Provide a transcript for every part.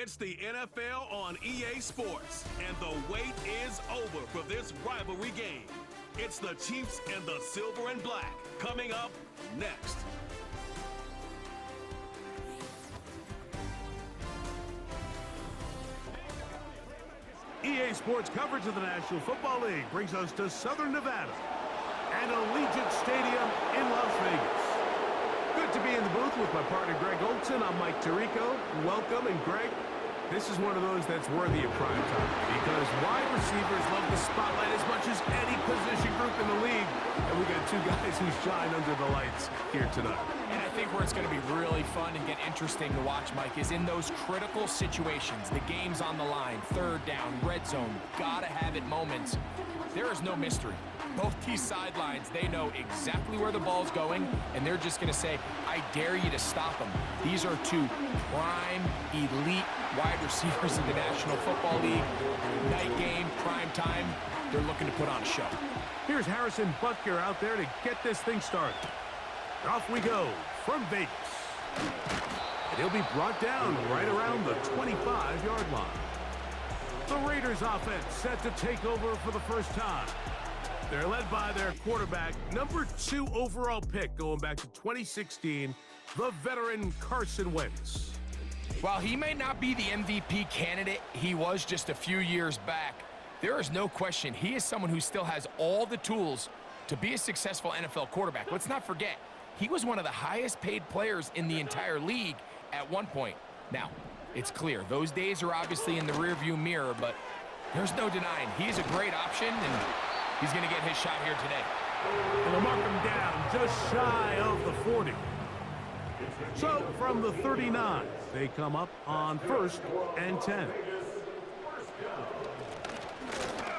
It's the NFL on EA Sports, and the wait is over for this rivalry game. It's the Chiefs and the Silver and Black coming up next. EA Sports coverage of the National Football League brings us to Southern Nevada and Allegiant Stadium in Las Vegas. Good to be in the booth with my partner Greg Olson. I'm Mike Tirico. Welcome, and Greg, this is one of those that's worthy of prime time because wide receivers love the spotlight as much as any position group in the league, and we got two guys who shine under the lights here tonight. And I think where it's going to be really fun and get interesting to watch, Mike, is in those critical situations. The game's on the line, third down, red zone, gotta have it moments. There is no mystery. Both these sidelines, they know exactly where the ball's going, and they're just going to say, I dare you to stop them. These are two prime, elite wide receivers in the National Football League. Night game, prime time, they're looking to put on a show. Here's Harrison Butker out there to get this thing started. Off we go from Vegas. And he'll be brought down right around the 25-yard line. The Raiders offense set to take over for the first time. They're led by their quarterback, number 2 overall pick going back to 2016, the veteran Carson Wentz. While he may not be the MVP candidate he was just a few years back, there is no question he is someone who still has all the tools to be a successful NFL quarterback. Let's not forget, he was one of the highest paid players in the entire league at one point. Now, it's clear, those days are obviously in the rearview mirror, but there's no denying he's a great option, and he's going to get his shot here today. And they'll mark him down just shy of the 40. So, from the 39, they come up on 1st and 10.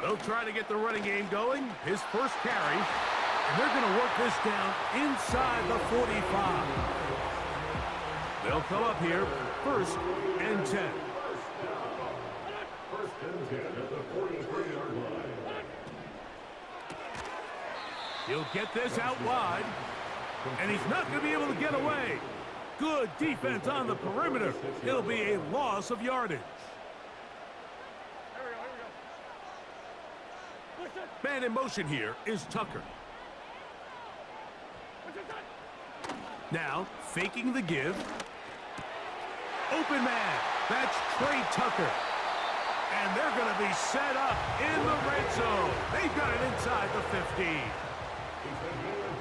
They'll try to get the running game going. His first carry, and they're going to work this down inside the 45. They'll come up here, 1st and 10. He'll get this out wide, and he's not going to be able to get away. Good defense on the perimeter. It'll be a loss of yardage. Man in motion here is Tucker. Now, faking the give. Open man. That's Trey Tucker. And they're going to be set up in the red zone. They've got it inside the 15.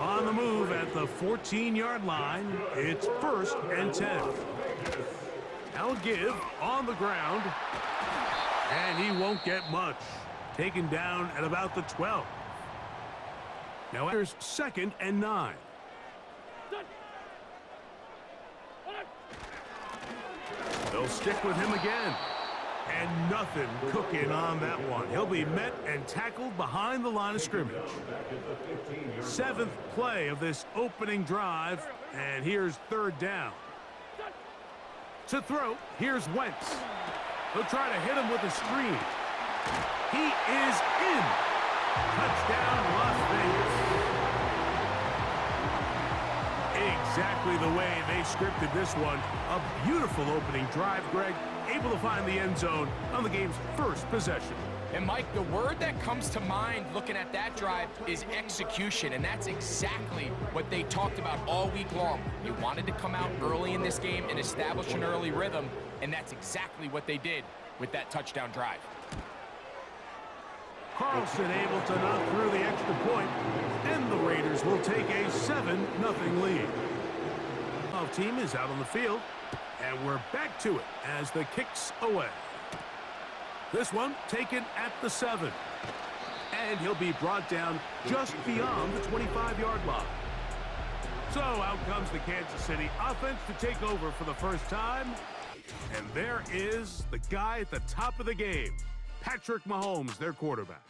On the move at the 14-yard line, it's 1st and 10. Now give on the ground, and he won't get much. Taken down at about the 12. Now here's 2nd and 9. They'll stick with him again. And nothing cooking on that one. He'll be met and tackled behind the line of scrimmage. 7th play of this opening drive, and here's 3rd down. To throw, here's Wentz. They'll try to hit him with a screen. He is in. Touchdown, Las Vegas. Exactly the way they scripted this one. A beautiful opening drive, Greg. Able to find the end zone on the game's first possession. And Mike, the word that comes to mind looking at that drive is execution, and that's exactly what they talked about all week long. They wanted to come out early in this game and establish an early rhythm, and that's exactly what they did with that touchdown drive. Carlson able to knock through the extra point, and the Raiders will take a 7-0 lead. Our team is out on the field, and we're back to it as the kick's away. This one taken at the 7. And he'll be brought down just beyond the 25-yard line. So out comes the Kansas City offense to take over for the first time. And there is the guy at the top of the game, Patrick Mahomes, their quarterback.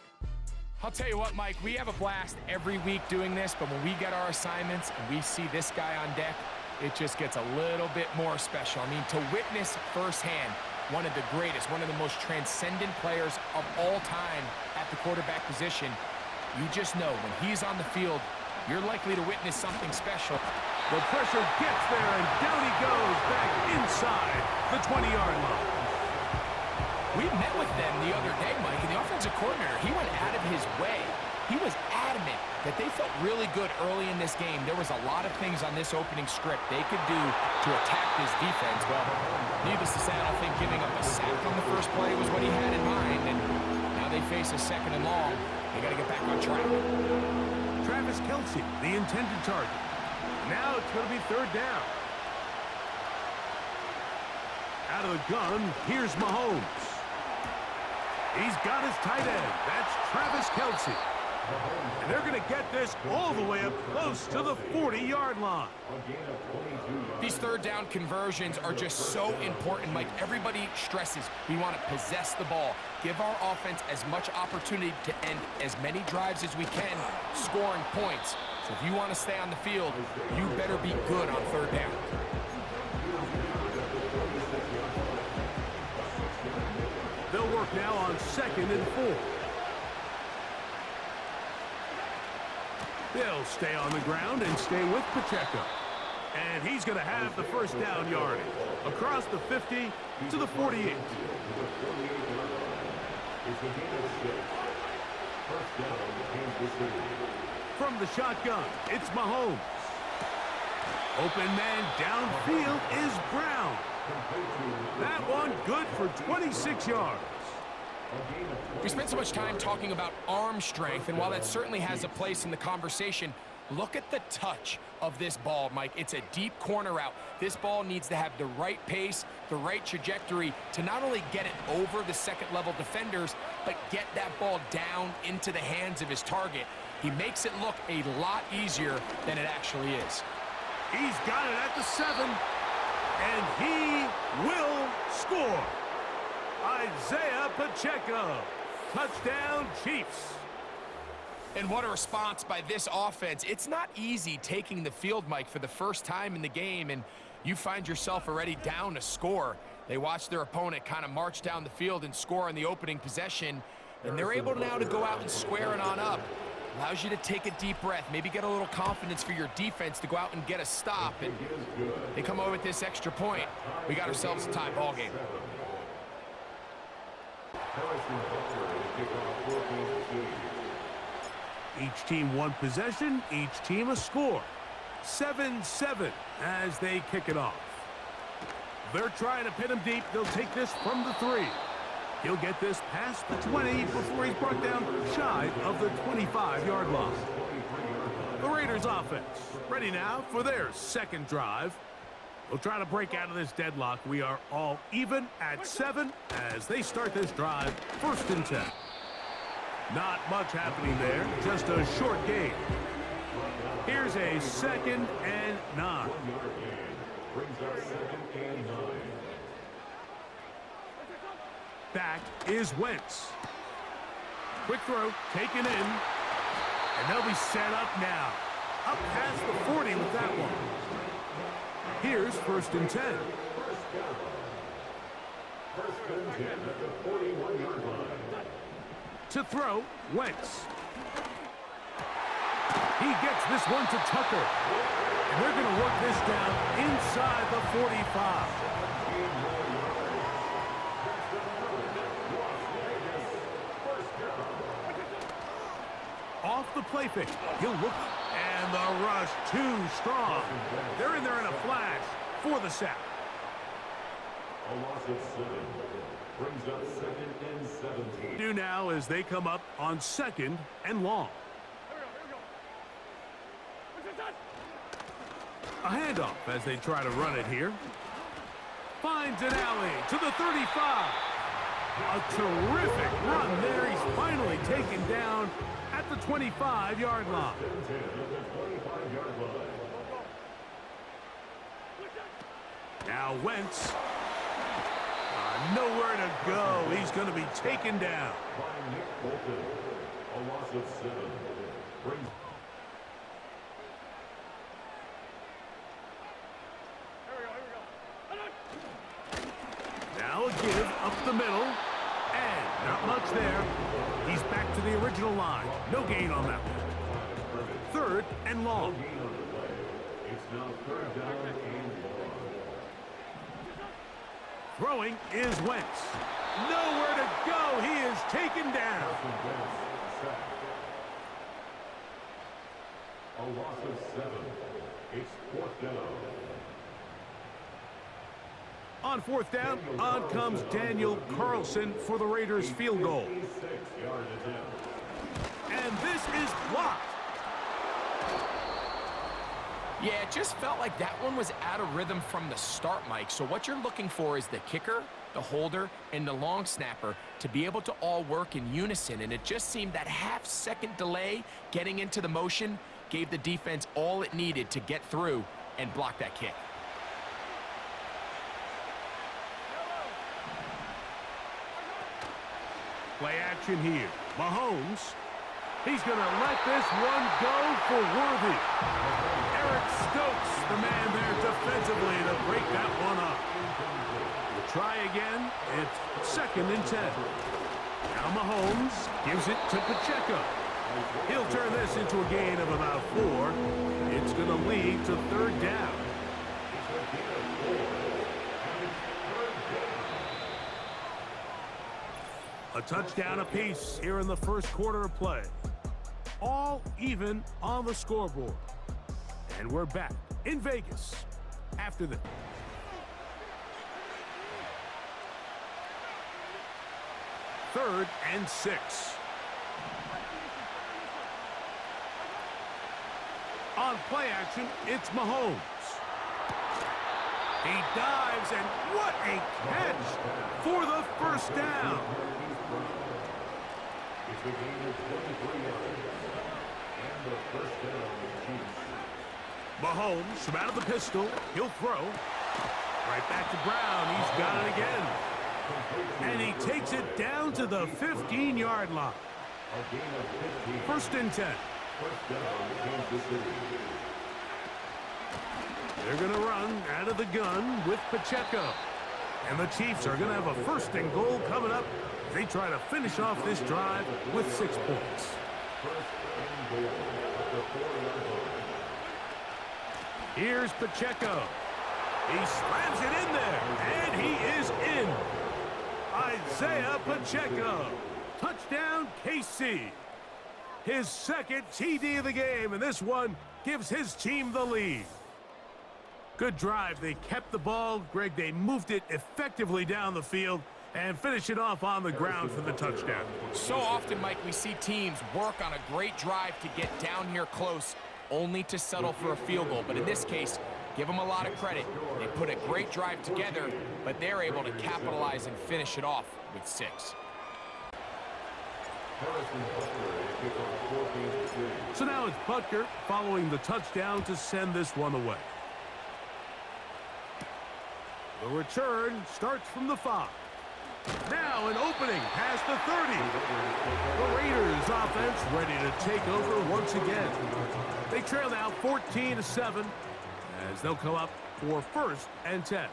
I'll tell you what, Mike, we have a blast every week doing this, but when we get our assignments and we see this guy on deck, it just gets a little bit more special. I mean, to witness firsthand one of the greatest, one of the most transcendent players of all time at the quarterback position, you just know when he's on the field, you're likely to witness something special. The pressure gets there, and down he goes back inside the 20-yard line. We met with them the other day, Mike, and the offensive coordinator, he went out of his way. He was adamant that they felt really good early in this game. There was a lot of things on this opening script they could do to attack this defense. Well, needless to say, I don't think giving up a sack on the first play was what he had in mind, and now they face a second and long. They got to get back on track. Travis Kelce, the intended target. Now it's going to be third down. Out of the gun, here's Mahomes. He's got his tight end. That's Travis Kelce. And they're going to get this all the way up close to the 40-yard line. These third down conversions are just so important, Mike. Everybody stresses we want to possess the ball, give our offense as much opportunity to end as many drives as we can, scoring points. So if you want to stay on the field, you better be good on third down. They'll work now on 2nd and 4. They'll stay on the ground and stay with Pacheco. And he's going to have the first down yardage across the 50 to the 48. From the shotgun, it's Mahomes. Open man downfield is Brown. That one good for 26 yards. We spent so much time talking about arm strength, and while that certainly has a place in the conversation, look at the touch of this ball, Mike. It's a deep corner route. This ball needs to have the right pace, the right trajectory to not only get it over the second-level defenders, but get that ball down into the hands of his target. He makes it look a lot easier than it actually is. He's got it at the 7, and he will score. Isaiah Pacheco. Touchdown, Chiefs. And what a response by this offense. It's not easy taking the field, Mike, for the first time in the game, and you find yourself already down a score. They watch their opponent kind of march down the field and score on the opening possession, and they're able now to go out and square it on up. Allows you to take a deep breath, maybe get a little confidence for your defense to go out and get a stop, and they come over with this extra point. We got ourselves a tie ball game. Each team one possession, each team a score. 7-7 as they kick it off. They're trying to pin him deep. They'll take this from the 3. He'll get this past the 20 before he's brought down shy of the 25-yard line. The Raiders offense ready now for their second drive. They'll try to break out of this deadlock. We are all even at 7 as they start this drive, 1st and 10. Not much happening there, just a short gain. Here's a 2nd and 9. Back is Wentz. Quick throw, taken in, and they'll be set up now. Up past the 40 with that one. Here's 1st and 10. To throw, Wentz. He gets this one to Tucker. And they're going to work this down inside the 45. Off the play fake. He'll look. And the rush too strong. They're in there in a flash for the sack. A loss of 7 brings up 2nd and 17. Do now as they come up on 2nd and long. A handoff as they try to run it here. Finds an alley to the 35. A terrific run there. He's finally taken down at the 25-yard line. Now Wentz. Nowhere to go. He's going to be taken down. A loss of 7 brings. Now a give up the middle. And not much there. He's back to the original line. No gain on that one. 3rd and long. It's now 3rd down and long. Throwing is Wentz. Nowhere to go. He is taken down. A loss of 7. It's 4th down. On 4th down, on comes Daniel Carlson for the Raiders field goal. 6-yard attempt. And this is blocked. Yeah, it just felt like that one was out of rhythm from the start, Mike. So what you're looking for is the kicker, the holder, and the long snapper to be able to all work in unison. And it just seemed that half-second delay getting into the motion gave the defense all it needed to get through and block that kick. Play action here. Mahomes. He's going to let this one go for Worthy. Eric Stokes, the man there defensively to break that one up. We'll try again. It's 2nd and 10. Now Mahomes gives it to Pacheco. He'll turn this into a gain of about 4. It's going to lead to 3rd down. A touchdown apiece here in the first quarter of play. All even on the scoreboard. And we're back in Vegas after this. Third and 6. On play action, it's Mahomes. He dives, and what a catch for the first down. It's a gain of 23 yards. And the first down of Chiefs. Mahomes from out of the pistol. He'll throw. Right back to Brown. He's got it again. And he takes it down to the 15-yard line. A gain of 15. 1st and 10. First down, Kansas City. They're going to run out of the gun with Pacheco. And the Chiefs are going to have a 1st and goal coming up. They try to finish off this drive with 6 points. 1st and goal at the 4-yard line. Here's Pacheco. He slams it in there, and he is in. Isaiah Pacheco. Touchdown, KC. His 2nd TD of the game, and this one gives his team the lead. Good drive. They kept the ball. Greg, they moved it effectively down the field and finish it off on the ground for the touchdown. So often, Mike, we see teams work on a great drive to get down here close, only to settle for a field goal. But in this case, give them a lot of credit. They put a great drive together, but they're able to capitalize and finish it off with 6. So now it's Butker following the touchdown to send this one away. The return starts from the 5. Now an opening past the 30. The Raiders offense ready to take over once again. They trail now 14-7 as they'll come up for 1st and 10.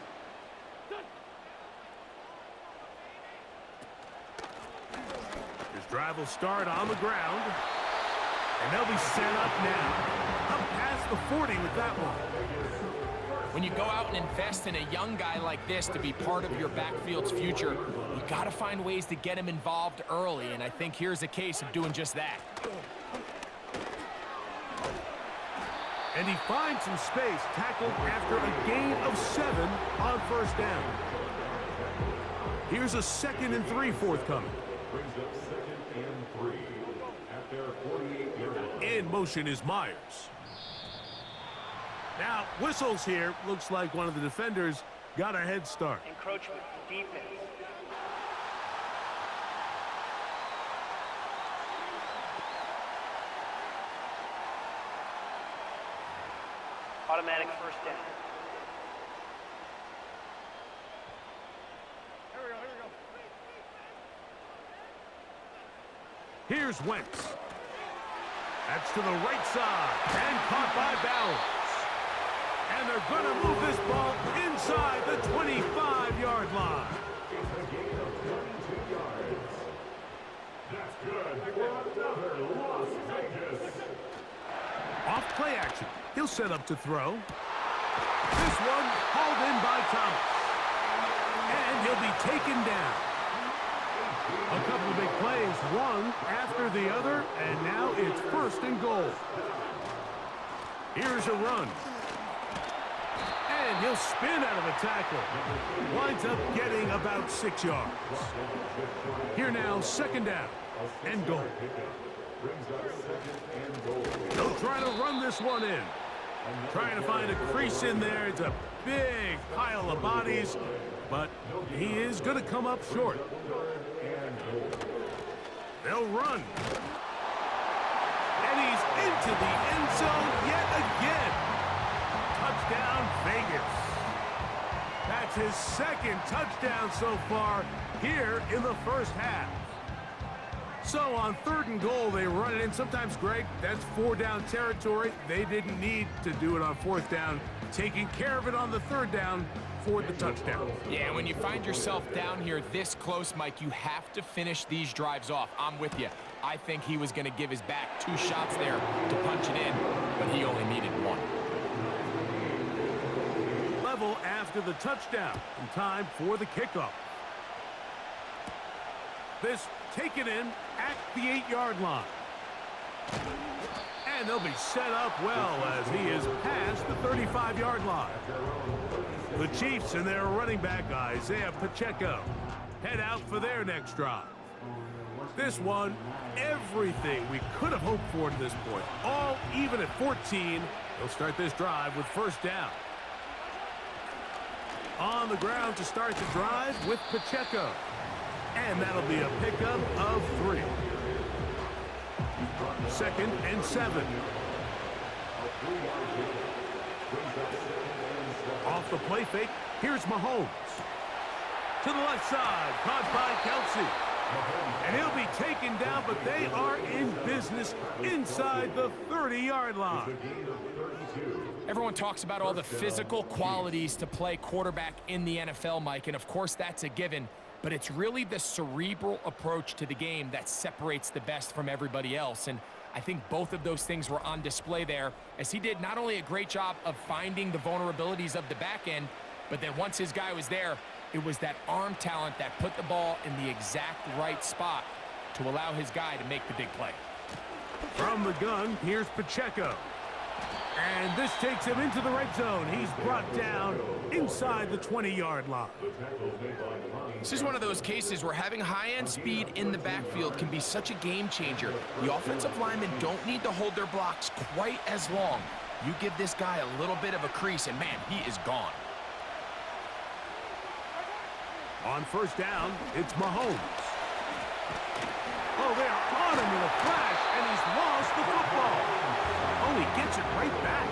This drive will start on the ground. And they'll be set up now. Up past the 40 with that one. When you go out and invest in a young guy like this to be part of your backfield's future, you got to find ways to get him involved early, and I think here's a case of doing just that. And he finds some space, tackled after a gain of 7 on 1st down. Here's a 2nd and 3 forthcoming. Brings up 2nd and 3 at their 48-yard line. In motion is Myers. Now, whistles here. Looks like one of the defenders got a head start. Encroachment, defense. Automatic 1st down. Here's Wentz. That's to the right side and caught by Bowers. And they're going to move this ball inside the 25-yard line. It's a gain of 22 yards. That's good for another Las Vegas. Off play action. He'll set up to throw. This one hauled in by Thomas. And he'll be taken down. A couple of big plays, one after the other, and now it's 1st and goal. Here's a run. And he'll spin out of a tackle. Winds up getting about 6 yards. Here now, 2nd down and goal. They'll try to run this one in. Trying to find a crease in there. It's a big pile of bodies, but he is going to come up short. They'll run. And he's into the end zone yet again. Touchdown, Vegas. That's his 2nd touchdown so far here in the 1st half. So on 3rd and goal, they run it in. Sometimes, Greg, that's 4-down territory. They didn't need to do it on 4th down. Taking care of it on the 3rd down for the touchdown. Yeah, when you find yourself down here this close, Mike, you have to finish these drives off. I'm with you. I think he was going to give his back 2 shots there to punch it in, but he only needed 1. Level after the touchdown, and time for the kickoff. This taken in at the 8-yard line. And they'll be set up well as he is past the 35-yard line. The Chiefs and their running back, Isaiah Pacheco, head out for their next drive. This one, everything we could have hoped for to this point. All even at 14. They'll start this drive with 1st down. On the ground to start the drive with Pacheco. And that'll be a pickup of 3. 2nd and 7. Off the play fake, here's Mahomes. To the left side, caught by Kelsey. And he'll be taken down, but they are in business inside the 30-yard line. Everyone talks about all the physical qualities to play quarterback in the NFL, Mike, and of course that's a given. But it's really the cerebral approach to the game that separates the best from everybody else. And I think both of those things were on display there, as he did not only a great job of finding the vulnerabilities of the back end, but then once his guy was there, it was that arm talent that put the ball in the exact right spot to allow his guy to make the big play. From the gun, here's Pacheco. And this takes him into the red zone. He's brought down inside the 20-yard line. This is one of those cases where having high-end speed in the backfield can be such a game changer. The offensive linemen don't need to hold their blocks quite as long. You give this guy a little bit of a crease, and man, he is gone. On 1st down, it's Mahomes. Oh, they are on him in a flash, and he's lost the football. Oh, he gets it right back.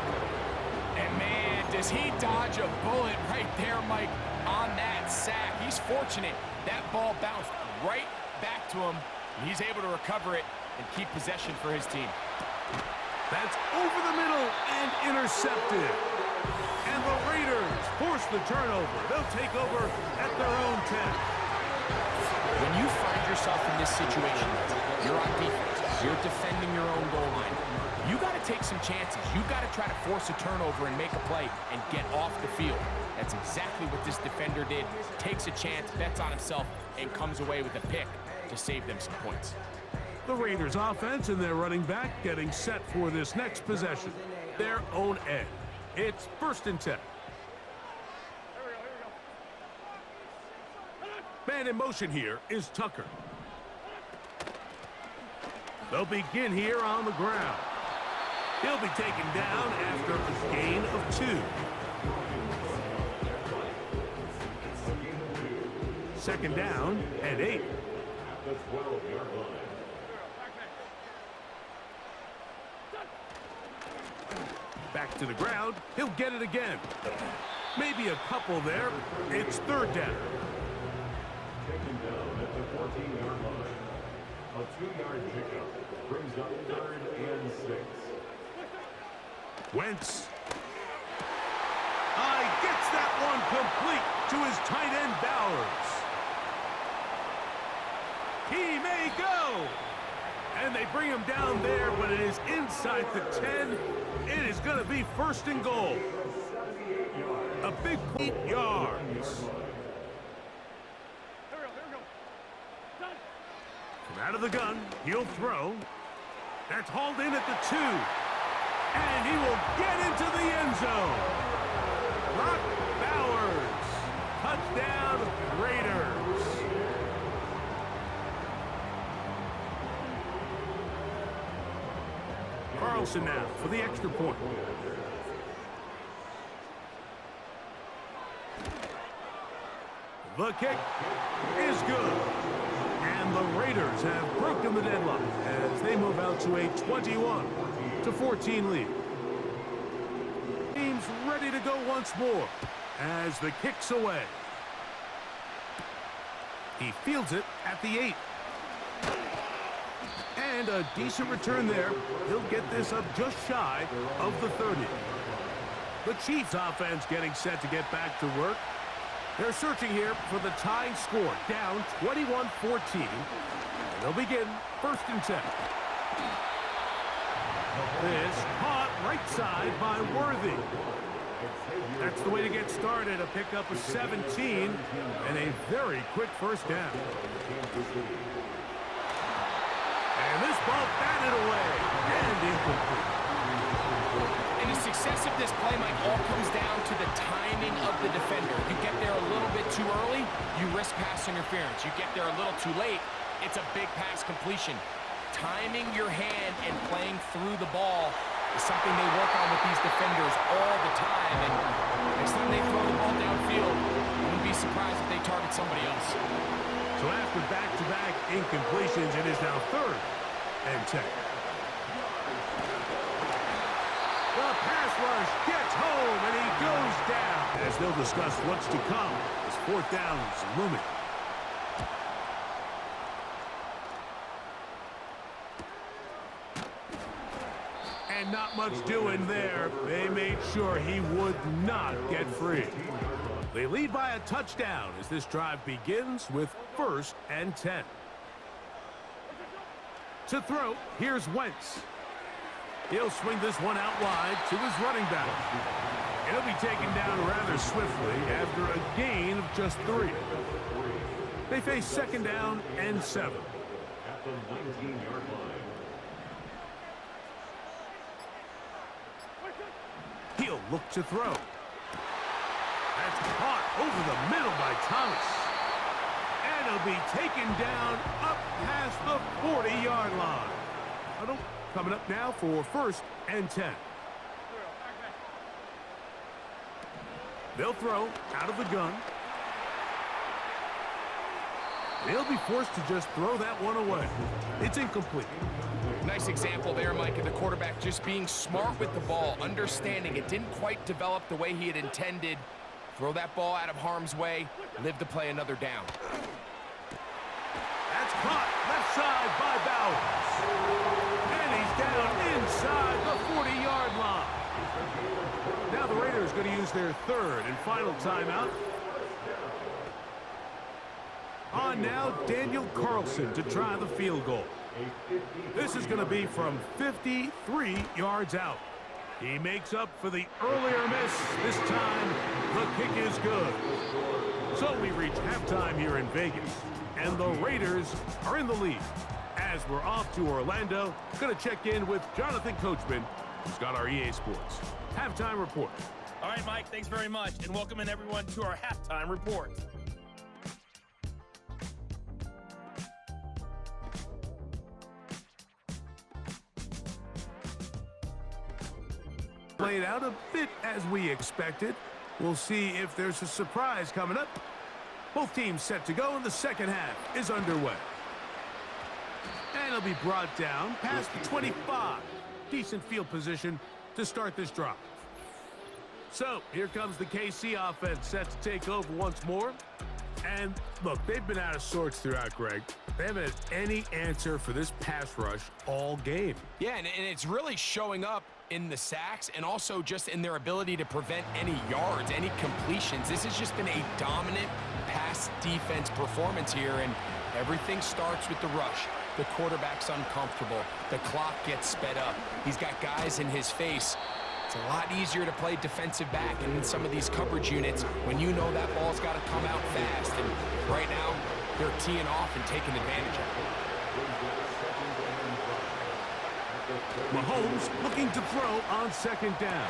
And man, does he dodge a bullet right there, Mike, on that sack. He's fortunate. That ball bounced right back to him. He's able to recover it and keep possession for his team. That's over the middle and intercepted. And the Raiders force the turnover. They'll take over at their own 10. When you find yourself in this situation, you're on defense, you're defending your own goal line, you got to take some chances. You got to try to force a turnover and make a play and get off the field. That's exactly what this defender did. Takes a chance, bets on himself, and comes away with a pick to save them some points. The Raiders offense and their running back getting set for this next possession. Their own end. It's 1st and 10. Man in motion here is Tucker. They'll begin here on the ground. He'll be taken down after a gain of 2. 2nd down and 8. Back to the ground. He'll get it again. Maybe a couple there. It's 3rd down. Taken down at the 14-yard line. A 2-yard pickup brings up 3rd and 6. Wentz. Gets that one complete to his tight end Bowers. He may go. And they bring him down there, but it is inside the 10. It is going to be 1st and goal. A big 8 yards. Out of the gun, he'll throw. That's hauled in at the 2. And he will get into the end zone. Brock Bowers. Touchdown, Raiders. Carlson now for the extra point. The kick is good. And the Raiders have broken the deadlock as they move out to a 21-14 lead. Team's ready to go once more as the kick's away. He fields it at the 8. And a decent return there. He'll get this up just shy of the 30. The Chiefs offense getting set to get back to work. They're searching here for the tying score, down 21-14. And they'll begin 1st and 10. This caught right side by Worthy. That's the way to get started, a pickup of 17 and a very quick first down. And this ball batted away and incomplete. And the success of this play, Mike, all comes down to the timing of the defender. You get there a little bit too early, you risk pass interference. You get there a little too late, it's a big pass completion. Timing your hand and playing through the ball is something they work on with these defenders all the time. And next time they throw the ball downfield, I wouldn't be surprised if they target somebody else. So after back-to-back incompletions, it is now 3rd and 10. The pass rush gets home, and he goes down. As they'll discuss what's to come, as 4th down is looming. And not much doing there. They made sure he would not get free. They lead by a touchdown as this drive begins with 1st and 10. To throw, here's Wentz. He'll swing this one out wide to his running back. He'll be taken down rather swiftly after a gain of just 3. They face 2nd down and 7. At the 19-yard line. He'll look to throw. That's caught over the middle by Thomas. And he'll be taken down up past the 40-yard line. Coming up now for 1st and 10. They'll throw out of the gun. They'll be forced to just throw that one away. It's incomplete. Nice example there, Mike, of the quarterback just being smart with the ball, understanding it didn't quite develop the way he had intended. Throw that ball out of harm's way, live to play another down. That's caught left side by Bowers. And he's down inside the 40-yard line. Now the Raiders going to use their 3rd and final timeout. On now, Daniel Carlson to try the field goal. This is going to be from 53 yards out. He makes up for the earlier miss. This time, the kick is good. So we reach halftime here in Vegas, and the Raiders are in the lead. As we're off to Orlando, going to check in with Jonathan Coachman, who's got our EA Sports halftime report. All right, Mike, thanks very much, and welcome in everyone to our halftime report. Played out a bit as we expected. We'll see if there's a surprise coming up. Both teams set to go, and the second half is underway. And it'll be brought down past the 25. Decent field position to start this drive. So here comes the KC offense set to take over once more. And look, they've been out of sorts throughout, Greg. They haven't had any answer for this pass rush all game. Yeah, and it's really showing up in the sacks and also just in their ability to prevent any yards, any completions. This has just been a dominant pass defense performance here, and everything starts with the rush. The quarterback's uncomfortable. The clock gets sped up. He's got guys in his face. It's a lot easier to play defensive back and in some of these coverage units when you know that ball's got to come out fast. And right now, they're teeing off and taking advantage of it. Mahomes looking to throw on second down.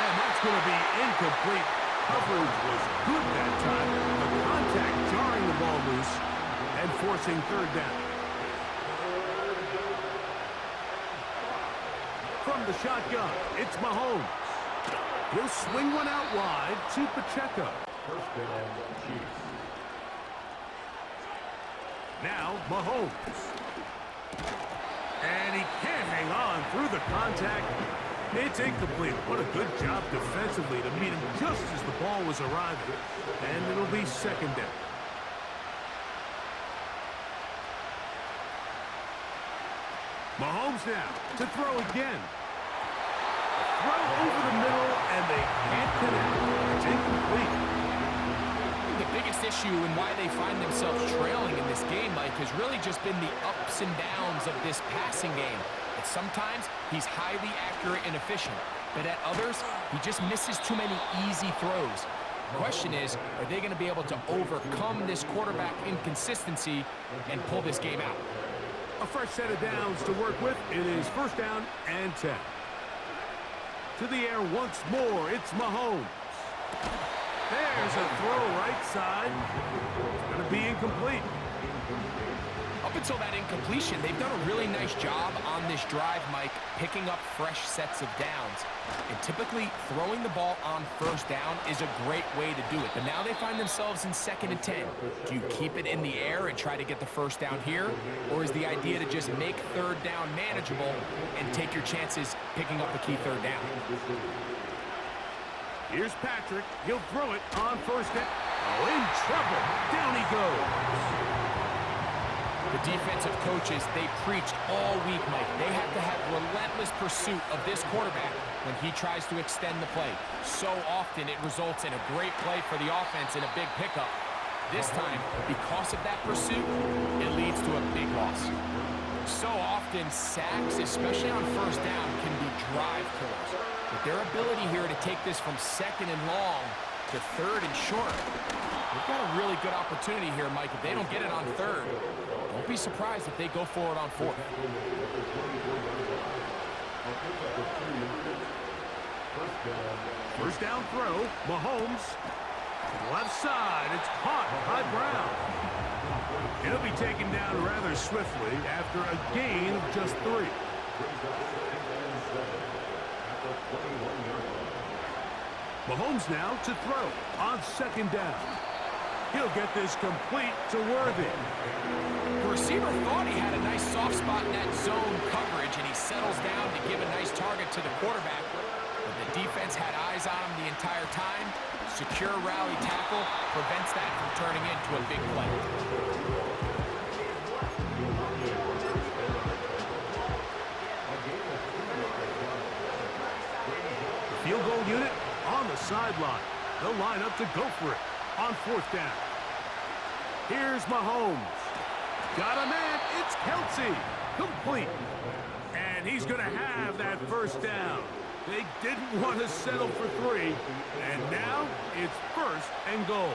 And that's going to be incomplete. Coverage was good that time. The contact jarring the ball loose and forcing third down. From the shotgun, it's Mahomes. He'll swing one out wide to Pacheco. First down, Chiefs. Now Mahomes. And he can't hang on through the contact. It's incomplete. What a good job defensively to meet him just as the ball was arriving. And it'll be second down. Mahomes now to throw again. Throw over the middle, and they can't connect. It's incomplete. The biggest issue and why they find themselves trailing in this game, Mike, has really just been the ups and downs of this passing game. And sometimes he's highly accurate and efficient, but at others, he just misses too many easy throws. The question is, are they going to be able to overcome this quarterback inconsistency and pull this game out? A fresh set of downs to work with. It is first down and 10. To the air once more, it's Mahomes. There's a throw right side. It's going to be incomplete. Up until that incompletion, they've done a really nice job on this drive, Mike, picking up fresh sets of downs. And typically, throwing the ball on first down is a great way to do it. But now they find themselves in second and 10. Do you keep it in the air and try to get the first down here? Or is the idea to just make third down manageable and take your chances picking up the key third down? Here's Patrick. He'll throw it on first down. Oh, in trouble. Down he goes. The defensive coaches, they preached all week, Mike. They have to have relentless pursuit of this quarterback when he tries to extend the play. So often it results in a great play for the offense and a big pickup. This time, because of that pursuit, it leads to a big loss. So often, sacks, especially on first down, can be drive killers. But their ability here to take this from second and long to third and short, they've got a really good opportunity here, Mike. If they don't get it on third, don't be surprised if they go for it on fourth. First down throw, Mahomes. To the left side, it's caught by Brown. He'll be taken down rather swiftly after a gain of just 3. Mahomes now to throw on second down. He'll get this complete to Worthy. The receiver thought he had a nice soft spot in that zone coverage, and he settles down to give a nice target to the quarterback. But the defense had eyes on him the entire time. Secure rally tackle prevents that from turning into a big play. The field goal unit on the sideline. They'll line up to go for it on fourth down. Here's Mahomes. Got a man. It's Kelsey. Complete. And he's going to have that first down. They didn't want to settle for 3. And now it's first and goal.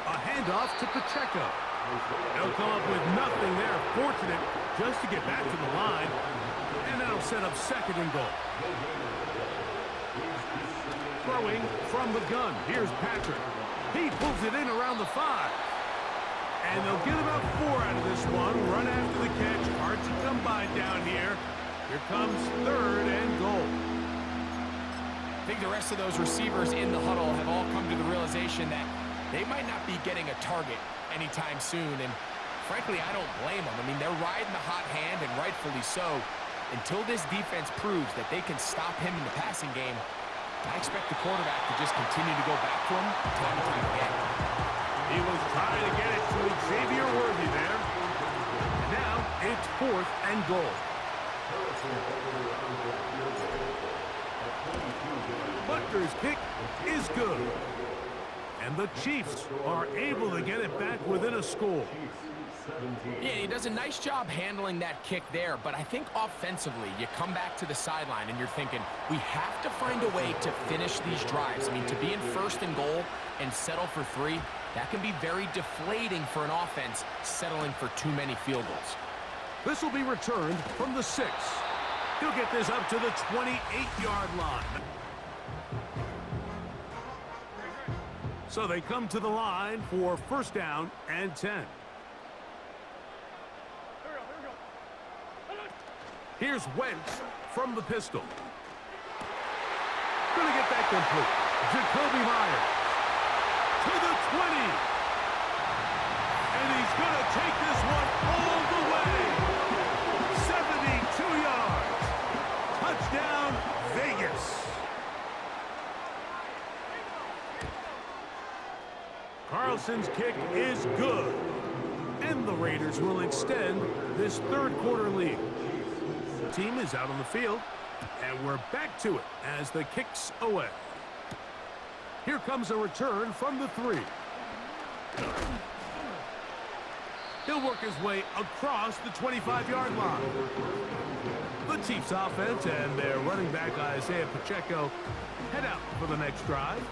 A handoff to Pacheco. They'll come up with nothing there. Fortunate just to get back to the line. And that'll set up second and goal. Throwing from the gun. Here's Patrick. He pulls it in around the 5. And they'll get about 4 out of this one. Run after the catch. Hard to come by down here. Here comes third and goal. I think the rest of those receivers in the huddle have all come to the realization that they might not be getting a target anytime soon. And frankly, I don't blame them. I mean, they're riding the hot hand, and rightfully so. Until this defense proves that they can stop him in the passing game, I expect the quarterback to just continue to go back to him time and time again. He was trying to get it to Xavier Worthy there. And now it's fourth and goal. Butker's kick is good. And the Chiefs are able to get it back within a score. Yeah, he does a nice job handling that kick there, but I think offensively, you come back to the sideline and you're thinking, we have to find a way to finish these drives. I mean, to be in first and goal and settle for 3, That can be very deflating for an offense settling for too many field goals. This will be returned from the 6. He'll get this up to the 28-yard line. So they come to the line for first down and 10. Here's Wentz from the pistol. Gonna get that complete. Jacoby Myers to the 20. And he's gonna take this one all the way. 72 yards. Touchdown, Vegas. Carlson's kick is good. And the Raiders will extend this third quarter lead. The team is out on the field, and we're back to it as the kick's away. Here comes a return from the 3. He'll work his way across the 25-yard line. The Chiefs offense and their running back Isaiah Pacheco head out for the next drive.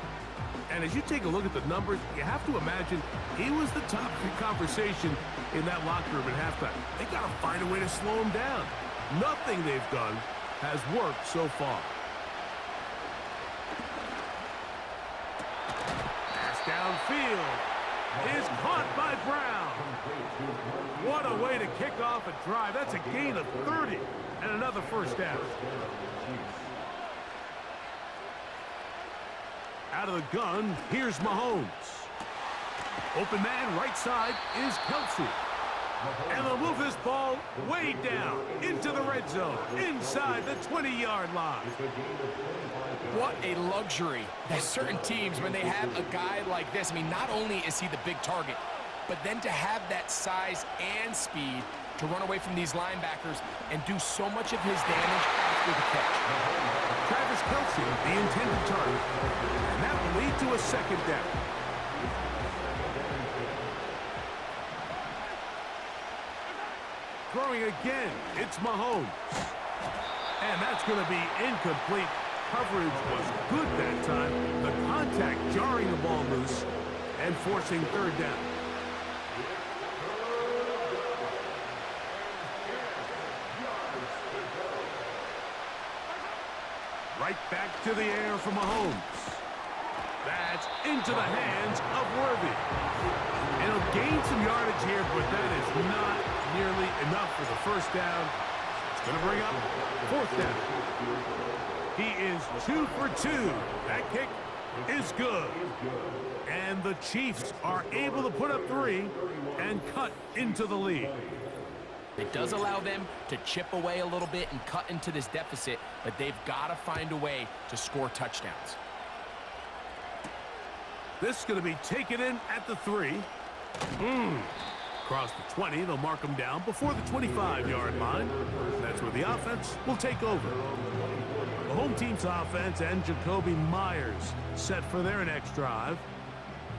And as you take a look at the numbers, you have to imagine he was the top of the conversation in that locker room at halftime. They got to find a way to slow him down. Nothing they've done has worked so far. Pass downfield is caught by Brown. What a way to kick off a drive. That's a gain of 30 and another first down. Out of the gun, here's Mahomes. Open man, right side, is Kelsey. And they'll move this ball way down into the red zone, inside the 20-yard line. What a luxury that certain teams, when they have a guy like this, I mean, not only is he the big target, but then to have that size and speed to run away from these linebackers and do so much of his damage after the catch. Travis Kelsey, the intended target, and that will lead to a second down. Throwing again, it's Mahomes. And that's going to be incomplete. Coverage was good that time. The contact jarring the ball loose and forcing third down. Right back to the air for Mahomes. That's into the hands of Worthy. And he'll gain some yardage here, but that is not nearly enough for the first down. It's going to bring up fourth down. He is 2 for 2. That kick is good. And the Chiefs are able to put up 3 and cut into the lead. It does allow them to chip away a little bit and cut into this deficit, but they've got to find a way to score touchdowns. This is going to be taken in at the 3. Across the 20, they'll mark them down before the 25-yard line. That's where the offense will take over. The home team's offense and Jacoby Myers set for their next drive.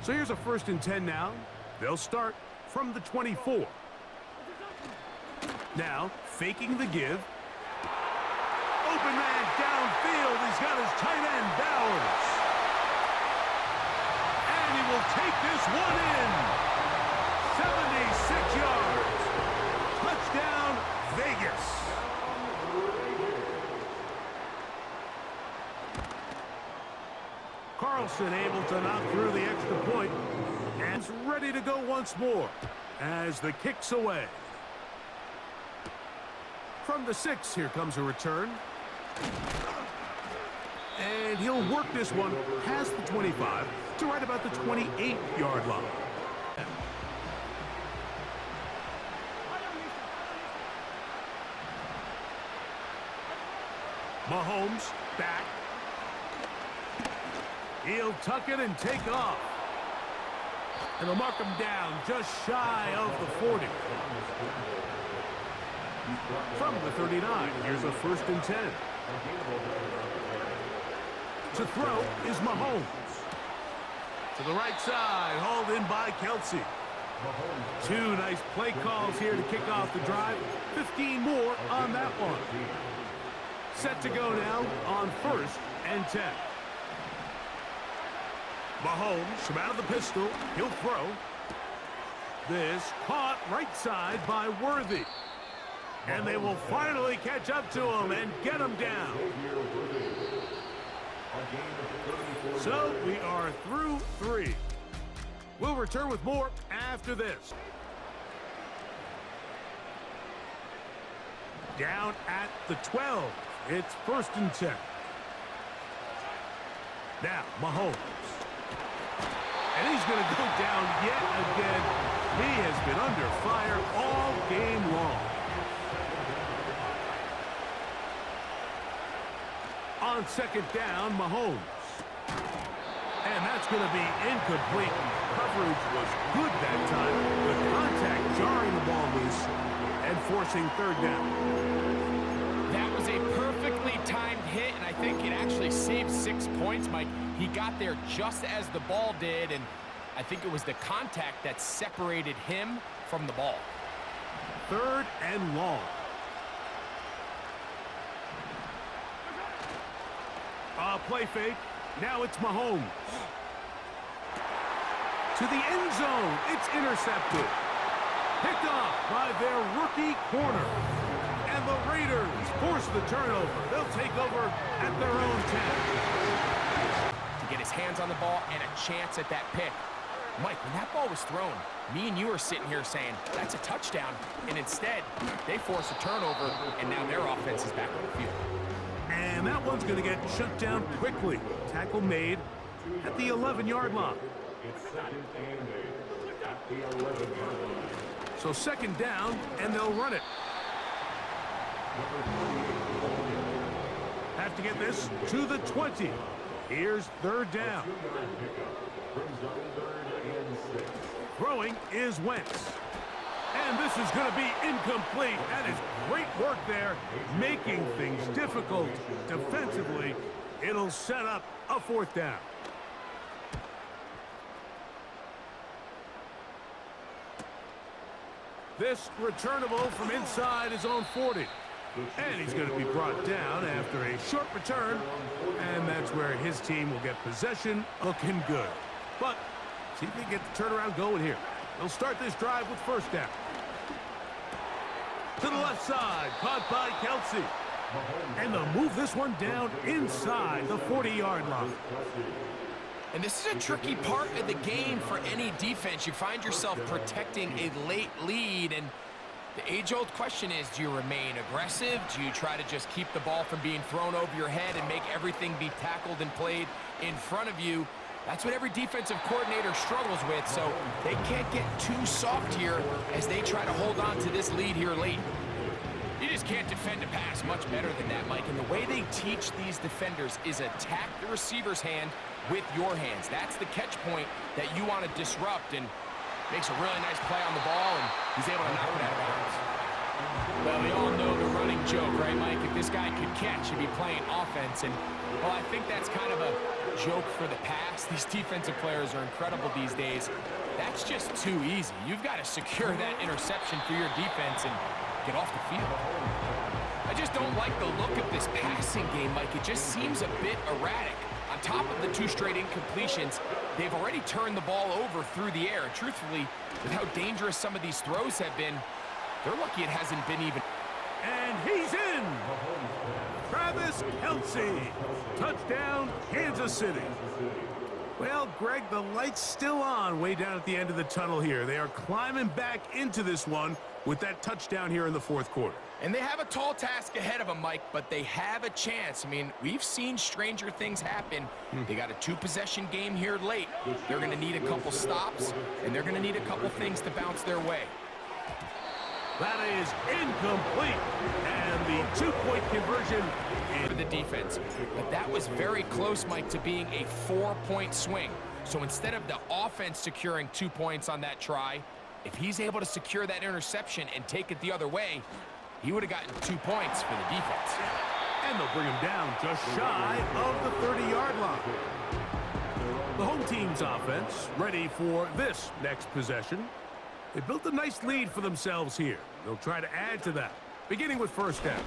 So here's a 1st and 10 now. They'll start from the 24. Now, faking the give. Open man downfield. He's got his tight end, Bowers. And he will take this one in. 76 yards. Touchdown, Vegas. Carlson able to knock through the extra point and is ready to go once more as the kick's away. From the 6, here comes a return. And he'll work this one past the 25 to right about the 28-yard line. Mahomes back. He'll tuck it and take off. And they'll mark him down just shy of the 40. From the 39, here's a 1st and 10. To throw is Mahomes. To the right side, hauled in by Kelsey. 2 nice play calls here to kick off the drive. 15 more on that one. Set to go now on 1st and 10. Mahomes from out of the pistol. He'll throw. This caught right side by Worthy. And they will finally catch up to him and get him down. So we are through 3. We'll return with more after this. Down at the 12. It's 1st and 10. Now, Mahomes. And he's going to go down yet again. He has been under fire all game long. On 2nd down, Mahomes. And that's going to be incomplete. Coverage was good that time. The contact jarring the ball loose and forcing 3rd down. That was a perfectly timed hit, and I think it actually saved 6 points, Mike. He got there just as the ball did, and I think it was the contact that separated him from the ball. 3rd and long. Play fake. Now it's Mahomes. To the end zone. It's intercepted. Picked off by their rookie corner. And the Raiders force the turnover. They'll take over at their own 10. To get his hands on the ball and a chance at that pick. Mike, when that ball was thrown, me and you are sitting here saying, that's a touchdown. And instead, they force a turnover, and now their offense is back on the field. And that one's going to get shut down quickly. Tackle made at the 11-yard line. It's 2nd and 8 at the 11-yard line. So 2nd down, and they'll run it. Have to get this to the 20. Here's 3rd down. 2-yard pickup brings up 3rd and 6. Throwing is Wentz. And this is going to be incomplete. That is great work there, making things difficult defensively. It'll set up a 4th down. This returnable from inside his own 40. And he's going to be brought down after a short return. And that's where his team will get possession, looking good. But see if they can get the turnaround going here. They'll start this drive with 1st down. To the left side, caught by Kelsey. And they'll move this one down inside the 40-yard line. And this is a tricky part of the game for any defense. You find yourself protecting a late lead, and the age-old question is, do you remain aggressive? Do you try to just keep the ball from being thrown over your head and make everything be tackled and played in front of you? That's what every defensive coordinator struggles with, so they can't get too soft here as they try to hold on to this lead here late. You just can't defend a pass much better than that, Mike. And the way they teach these defenders is attack the receiver's hand with your hands. That's the catch point that you want to disrupt, and makes a really nice play on the ball, and he's able to knock it out of bounds. Well, we all know the running joke, right, Mike? If this guy could catch, he'd be playing offense, and, well, I think that's kind of a joke for the past. These defensive players are incredible these days. That's just too easy. You've got to secure that interception for your defense and get off the field. I just don't like the look of this passing game, Mike. It just seems a bit erratic. On top of the 2 straight incompletions, they've already turned the ball over through the air. And truthfully, with how dangerous some of these throws have been, they're lucky it hasn't been even. And he's in! Travis Kelce. Touchdown, Kansas City. Well, Greg, the light's still on way down at the end of the tunnel here. They are climbing back into this one with that touchdown here in the 4th quarter. And they have a tall task ahead of them, Mike, but they have a chance. I mean, we've seen stranger things happen. They got a 2-possession game here late. They're going to need a couple stops, and they're going to need a couple things to bounce their way. That is incomplete. And the 2-point conversion For the defense. But that was very close, Mike, to being a 4-point swing. So instead of the offense securing 2 points on that try, if he's able to secure that interception and take it the other way, he would have gotten 2 points for the defense. And they'll bring him down just shy of the 30-yard line. The home team's offense ready for this next possession. They built a nice lead for themselves here. They'll try to add to that, beginning with 1st down.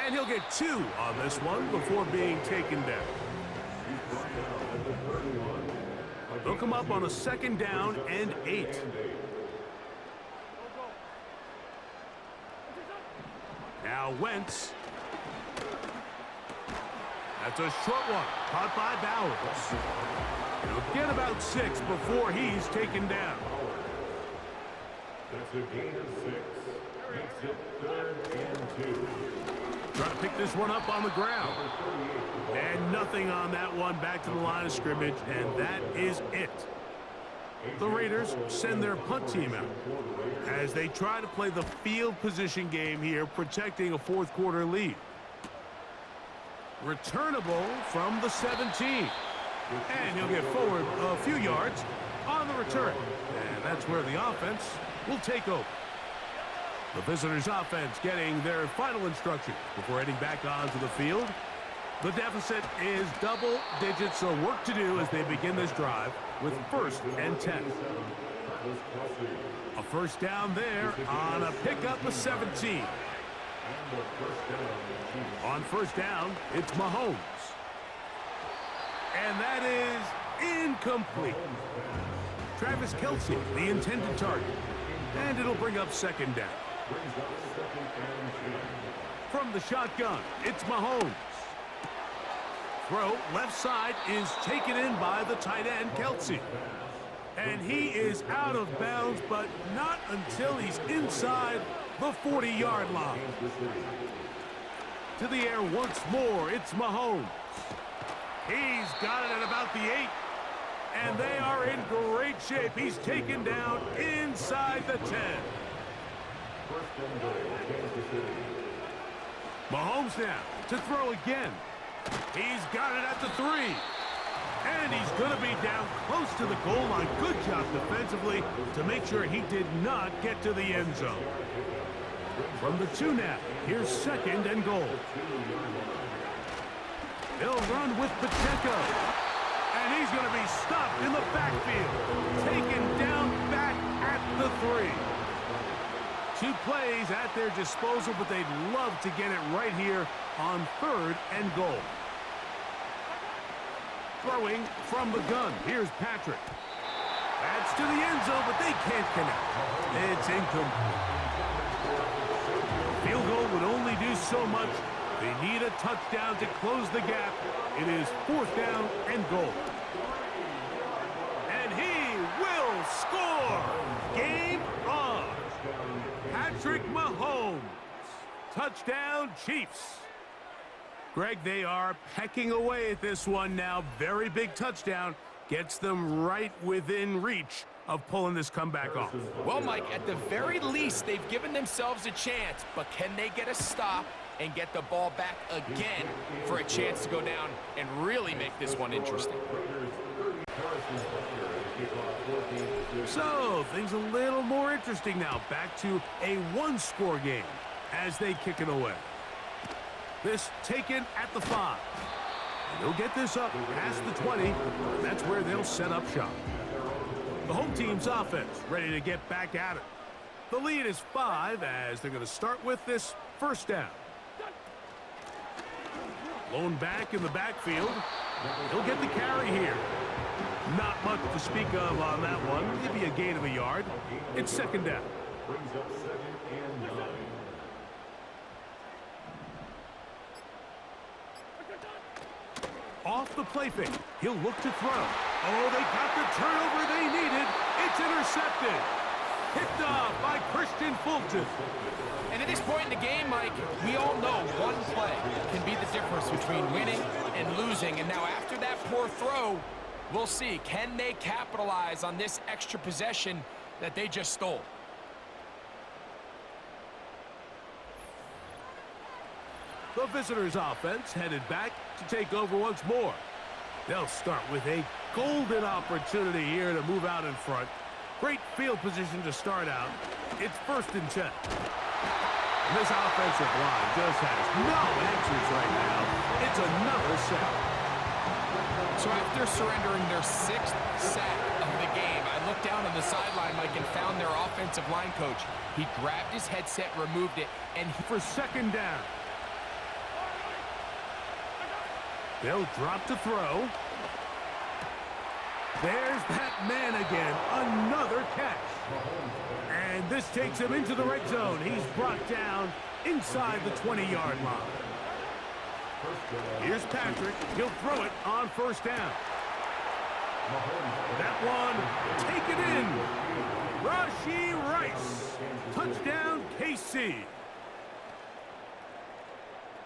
And he'll get 2 on this one before being taken down. They'll come up on a 2nd down and 8. Now Wentz. That's a short one, caught by Bowers. He'll get about 6 before he's taken down. That's a gain of 6. Makes it 3rd and 2. Trying to pick this one up on the ground. And nothing on that one, back to the line of scrimmage, and that is it. The Raiders send their punt team out as they try to play the field position game here, protecting a 4th quarter lead. Returnable from the 17. And he'll get forward a few yards on the return. And that's where the offense will take over. The visitors' offense getting their final instructions before heading back onto the field. The deficit is double digits, so work to do as they begin this drive with 1st and 10. A 1st down there on a pickup of 17. On 1st down, it's Mahomes. And that is incomplete. Travis Kelce, the intended target. And it'll bring up 2nd down. From the shotgun, it's Mahomes. Throw left side is taken in by the tight end, Kelce. And he is out of bounds, but not until he's inside the 40-yard line. To the air once more, it's Mahomes. He's got it at about the 8. And they are in great shape. He's taken down inside the 10. Mahomes now to throw again. He's got it at the 3. And he's going to be down close to the goal line. Good job defensively to make sure he did not get to the end zone. From the 2 now, here's 2nd and goal. He'll run with Pacheco. And he's going to be stopped in the backfield. Taken down back at the 3. 2 plays at their disposal, but they'd love to get it right here on 3rd and goal. Throwing from the gun. Here's Patrick. That's to the end zone, but they can't connect. It's incomplete. Field goal would only do so much. They need a touchdown to close the gap. It is 4th down and goal. And he will score. Game on. Patrick Mahomes. Touchdown, Chiefs. Greg, they are pecking away at this one now. Very big touchdown. Gets them right within reach of pulling this comeback off. Well, Mike, at the very least, they've given themselves a chance, but can they get a stop and get the ball back again for a chance to go down and really make this one interesting? So, things a little more interesting now. Back to a 1-score game as they kick it away. This taken at the 5. And they'll get this up past the 20. That's where they'll set up shop. The home team's offense ready to get back at it. The lead is 5 as they're going to start with this 1st down. Lone back in the backfield. He'll get the carry here. Not much to speak of on that one. Maybe a gain of a yard. It's 2nd down. Brings up 2nd and 9. Off the play fake. He'll look to throw. Oh, they got the turnover they needed. It's intercepted. Picked off by Christian Fulton. And at this point in the game, Mike, we all know one play can be the difference between winning and losing. And now after that poor throw, we'll see. Can they capitalize on this extra possession that they just stole? The visitors' offense headed back to take over once more. They'll start with a golden opportunity here to move out in front. Great field position to start out. It's 1st and 10. And this offensive line just has no answers right now. It's another sack. So after surrendering their 6th sack of the game, I looked down on the sideline, Mike, and found their offensive line coach. He grabbed his headset, removed it, and for 2nd down. They'll drop to throw. There's that man again. Another catch. And this takes him into the red zone. He's brought down inside the 20-yard line. Here's Patrick. He'll throw it on first down. That one taken in. Rashee Rice. Touchdown, KC.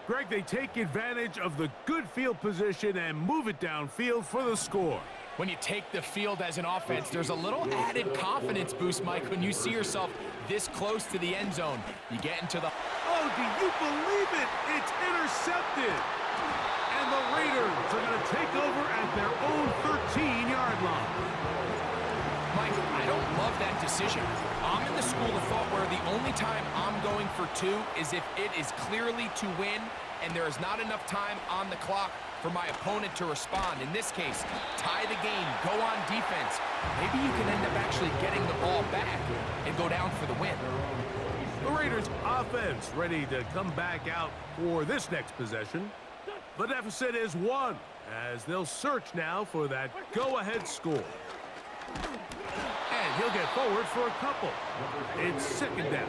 Greg, they take advantage of the good field position and move it downfield for the score. When you take the field as an offense, there's a little added confidence boost, Mike, when you see yourself this close to the end zone. You get into the... Oh, do you believe it? It's intercepted. And the Raiders are going to take over at their own 13-yard line. Mike, I don't love that decision. I'm in the school of thought where the only time I'm going for 2 is if it is clearly to win and there is not enough time on the clock for my opponent to respond. In this case, tie the game, go on defense. Maybe you can end up actually getting the ball back and go down for the win. The Raiders offense ready to come back out for this next possession. The deficit is 1 as they'll search now for that go-ahead score. And he'll get forward for a couple. It's second down.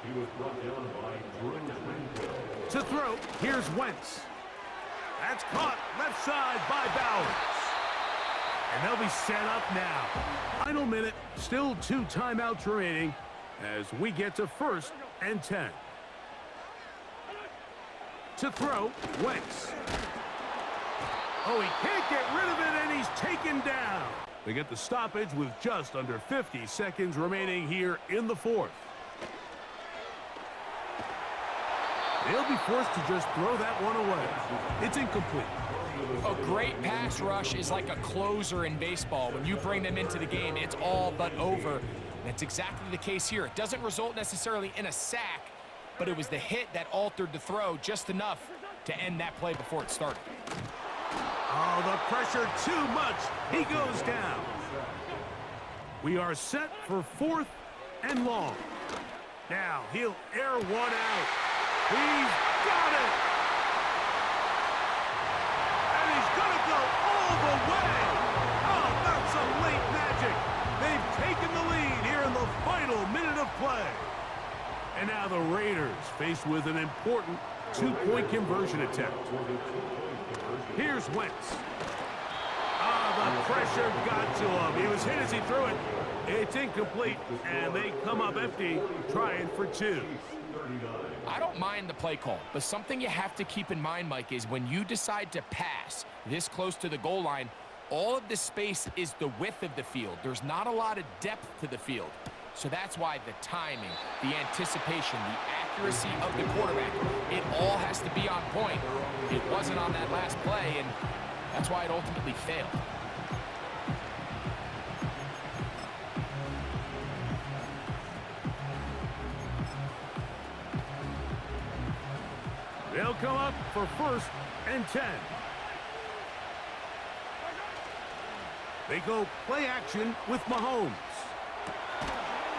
He was brought down by Drew Tranquill. To throw, here's Wentz. That's caught left side by Bowers. And they'll be set up now. Final minute, still 2 timeouts remaining as we get to 1st and 10. To throw, Wentz. Oh, he can't get rid of it, and he's taken down. They get the stoppage with just under 50 seconds remaining here in the 4th. They'll be forced to just throw that one away. It's incomplete. A great pass rush is like a closer in baseball. When you bring them into the game, it's all but over. That's exactly the case here. It doesn't result necessarily in a sack, but it was the hit that altered the throw just enough to end that play before it started. Oh, the pressure too much. He goes down. We are set for 4th and long. Now he'll air one out. He's got it. And he's going to go all the way. Oh, that's some late magic. They've taken the lead here in the final minute of play. And now the Raiders faced with an important 2-point conversion attempt. Here's Wentz. The pressure got to him. He was hit as he threw it. It's incomplete, and they come up empty, trying for 2. I don't mind the play call, but something you have to keep in mind, Mike, is when you decide to pass this close to the goal line, all of the space is the width of the field. There's not a lot of depth to the field. So that's why the timing, the anticipation, the accuracy of the quarterback, it all has to be on point. It wasn't on that last play, and that's why it ultimately failed. They'll come up for 1st and 10. They go play action with Mahomes.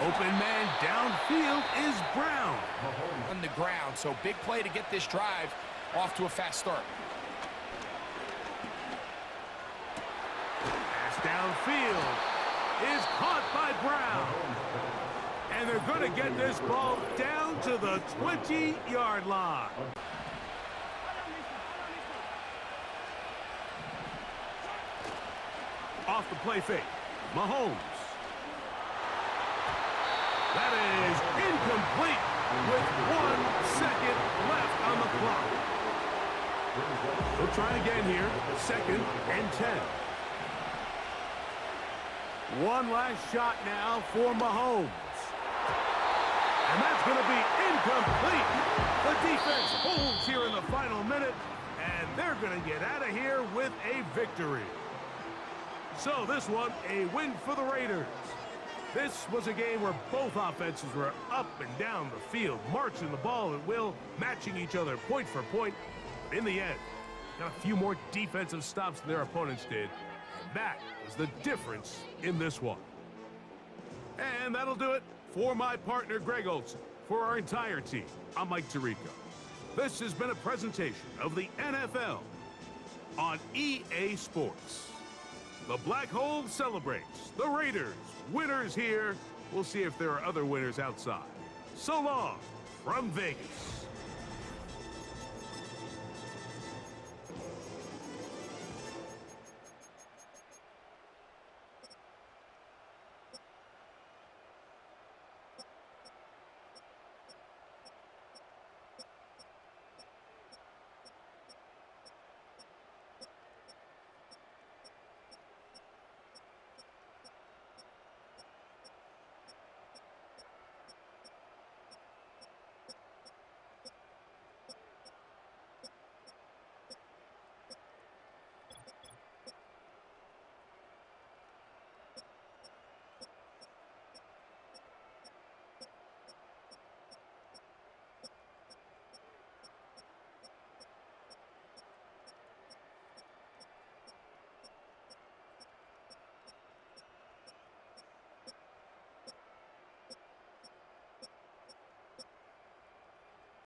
Open man downfield is Brown. On the ground, so big play to get this drive off to a fast start. Pass downfield is caught by Brown. And they're going to get this ball down to the 20-yard line. Off the play fake, Mahomes. That is incomplete with 1 second left on the clock. They'll try again here, 2nd and 10. One last shot now for Mahomes. And that's going to be incomplete. The defense holds here in the final minute, and they're going to get out of here with a victory. So this one, a win for the Raiders. This was a game where both offenses were up and down the field, marching the ball at will, matching each other point for point. But in the end, got a few more defensive stops than their opponents did. And that was the difference in this one. And that'll do it for my partner, Greg Olsen. For our entire team, I'm Mike Tirico. This has been a presentation of the NFL on EA Sports. The Black Hole celebrates. The Raiders, winners here. We'll see if there are other winners outside. So long from Vegas.